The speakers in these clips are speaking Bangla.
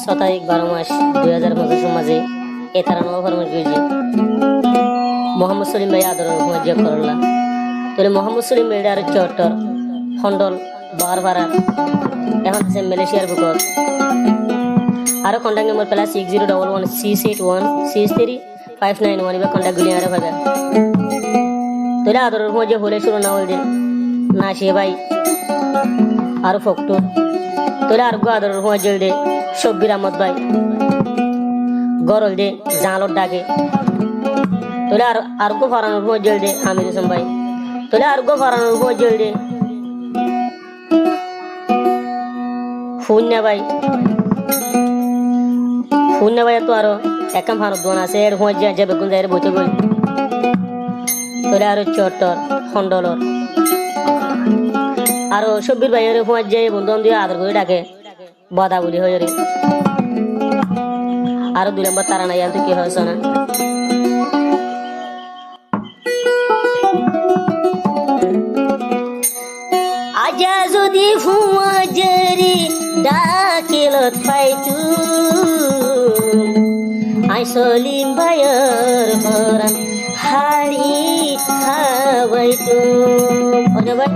শতাধিক 12 মাস 2025 মাঝে এতারা নব ফরমাস গইজি মোহাম্মদ সলিম ভাই আদর হুয়াজিয়া করলা তোরে মোহাম্মদ সলিম ভাই আর চট্টর খন্ডল বারবারা এখন আছে মালয়েশিয়ার বুকর আরো কন্টাক্ট নম্বর প্লাস 601168163591 ইবা কন্টাক্ট গুলি আরে ভাবে তোরে আদর হুয়াজিয়া হলে শুরু না হল দিন না সে ভাই আর ফকটো তোরে আর গো আদর হুয়াজিয়া দে শব্বির আহমদ ভাই গরল দে জালর ডাকে তোলে আর গো ফারানোর পর জল দে আমির হোসেন ভাই তোলে আর গো ফারানোর পর জল দে ফুন্না ভাই তো আরো একম ফানো দোন আছে এর হয়ে যা যাবে কোন জায়গায় বইতে গই তোলে আরো চট্টর খন্ডলর আরো শব্বির ভাইয়ের হয়ে যায় বন্ধু দিয়ে আদর করে ডাকে বদা বলি হয়ে রে আরো 2 নম্বর তারা নাই আর কি হয়েছে না আজা যদি ফুয়া জেরি ডাকিলত পাইতু আই সলিম ভাইয়ের হরান হাড়ি খাওয়াইতু ওরে ভাই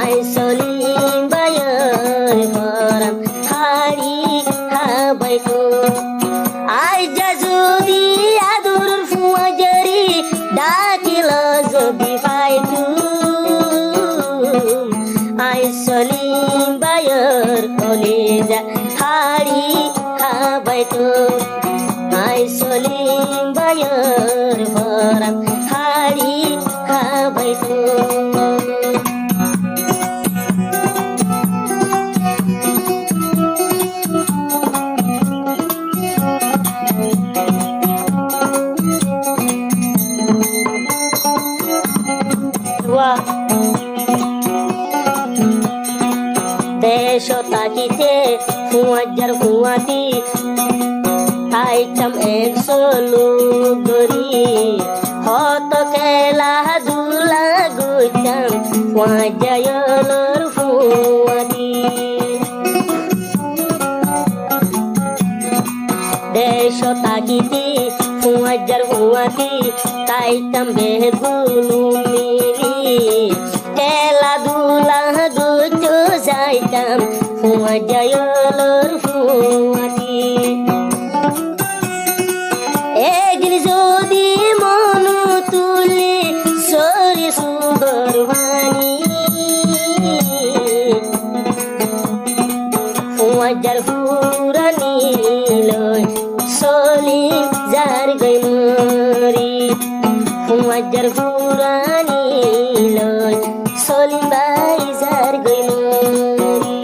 I solim bayar haram hari habaitu I jazudi adur fuajari dakila zobi faitu I solim bayar kolija hari habaitu I solim bayar haram hari habaitu দেশ তাকিতে হুয়াজার হুয়াতি আইটাম 100 লুগরি হত কেলা দুলা গুচাম হুয়াজায়লর হুয়াতি দেশ তাকিতে হুয়াজার হুয়াতি তাইটাম বেগুনু মিলি কেলা দুলা গুচু যাইতাম হুয়াজায়লর হুয়াতি একদিন যদি মনু তুলে সরি সুন্দর বাণী হুয়াজার হুরানি লয় সলিম যার গই মরি হুয়াজার হুরানি লয় সলিম ভাই যার গই মরি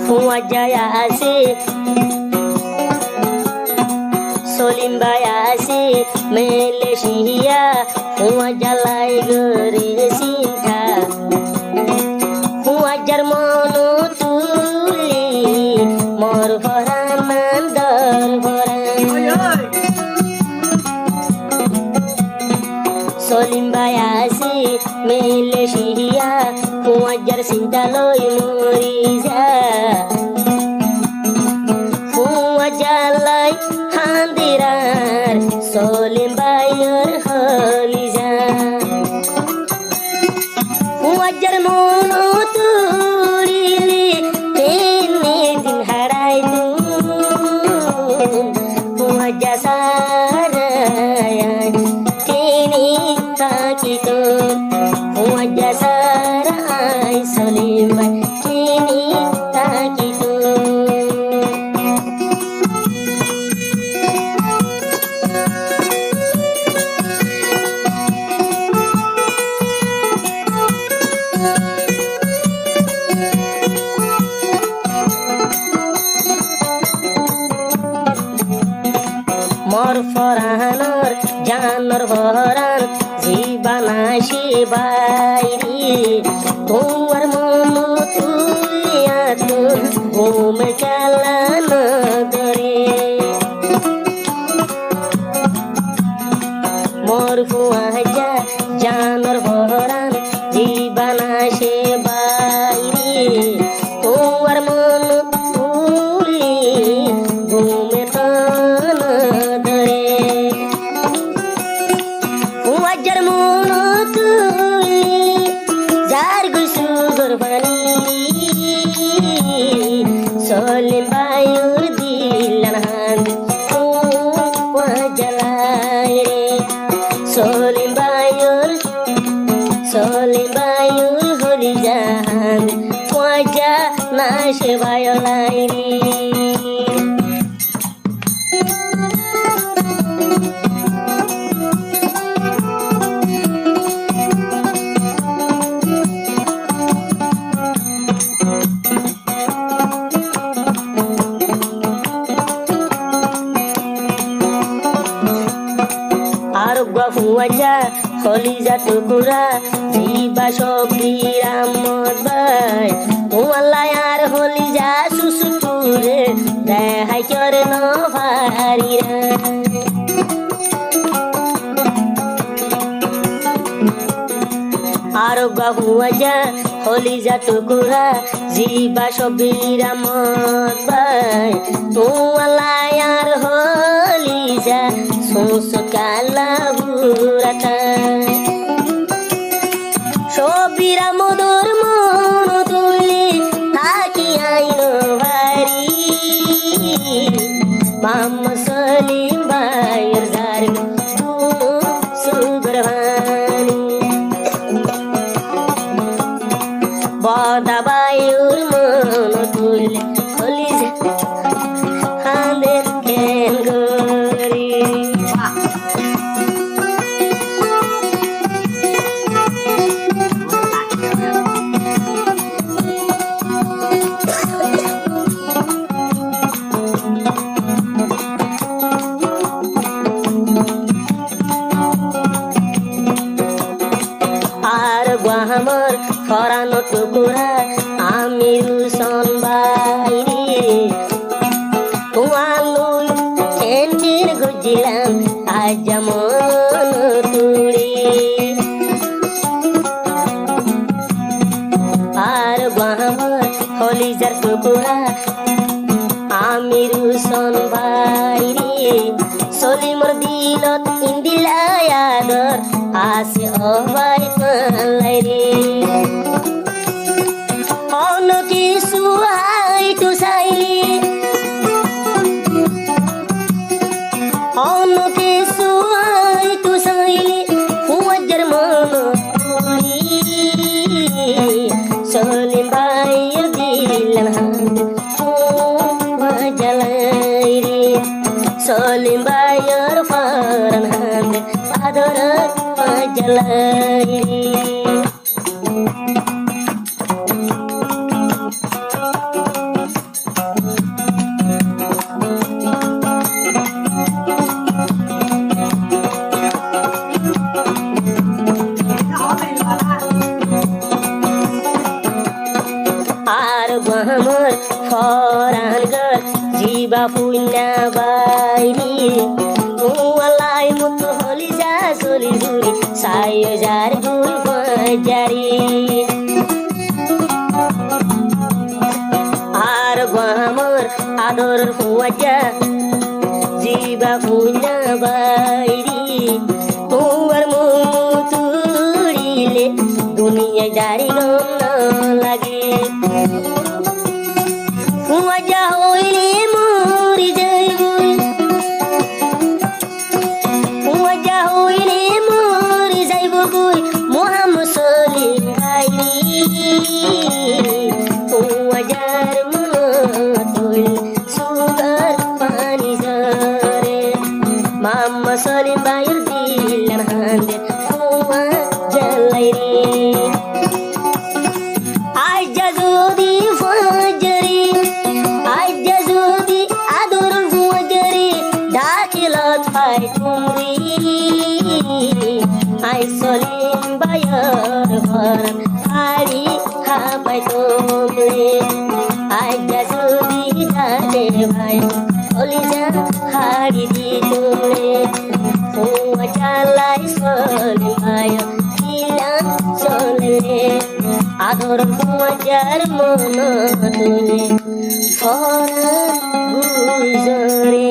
হুয়াজায়া আছে সলিম ভাই আছে মালয়েশিয়া হুয়াজালাই গরে সিনথা হুয়াজার মনো তুলি মোর ভরান মান্দর ভরান সলিম ভাই আছে মালয়েশিয়া হুয়াজার চিন্তা লই মরি যা হুয়াজালাই হান্দিরার সলিম ভাইয়ের হলি যা হুয়াজার মনো তুলিলি তিন দিন হারাই তু হুয়াজা সারা বাহানর জানর ভরান জীবানা সে বাইরি তোমার মন তুলিয়া তো ঘুম চালানো ধরে মোর ফুয়াজা জানর ভরান জীবানা সে বাইরি তোমার মন তুলি ঘুমে তান ধরে ফুয়াজার মন তুলি যার গুসুগর বানি সলিম বায়ুর দিলান হান ফুয়াজালাই রে সলিম বায়ুর হরি জাহান ফুয়াজা না সে বায়লাই রে ফুয়াজা কলিজা টুকুরা জিবা সবিরাম ভাই তোমাল্লাই আর হলিজা সুসুতুরে দেখাই করে ন ভারিরা আর ফুয়াজা কলিজা টুকুরা জিবা সবিরাম ভাই তোমাল্লাই আর হলিজা কালা বুড়াটা সবিরা মধুর মন তুলি থাকি আইন ভারি মাম্মা সলিম ভাইয়ের যার সুগ্রহানি বদা বায়ুর মন তুলি হলি হাঁদের কেন গরি আমার ফরানো টুকুরা আমি রুসন বাইরি তোমার চেন্ডির গুজিলাম আজ যেমন তুড়ি আর আমার হলিজার টুকুরা আমি রুসন বাইরি সলিমর দিলত ইন্দিলায়াদর আসে অবাই পালাই রে অন্য কিছু আইটু চাইলি অন্য কিছু আইটু চাইলি ফুয়াজার মন তুলি সলিম ভাইয়ের দিলান ফুয়াজালাই রে সলিম ভাইয়ের ফারান হান আদরত jalai ar bahamar foran gar jiba punya bairi walai mut holi ja soli duri sayo jar gul bajari ar bahamar ador fuaja jiba punya bairi tuar muturile dunia dari gonna lagi fuaja hoile mori jaibul fuaja hoile mori jaibul muhammad salim bhai fuajar mutul sugar pani jare mama salim bhai dilan hande fuajalai re পাই তুমি আই চলিম বায়র ঘর আড়ি খাপাই তুমি আজ্ঞা যদি জানে ভাই কলিজা হাড়ি দি তুমি তোমার চালাই চলিম ভাই কিলাম চলে আদর মজার মন তুলে ভরা গুজরে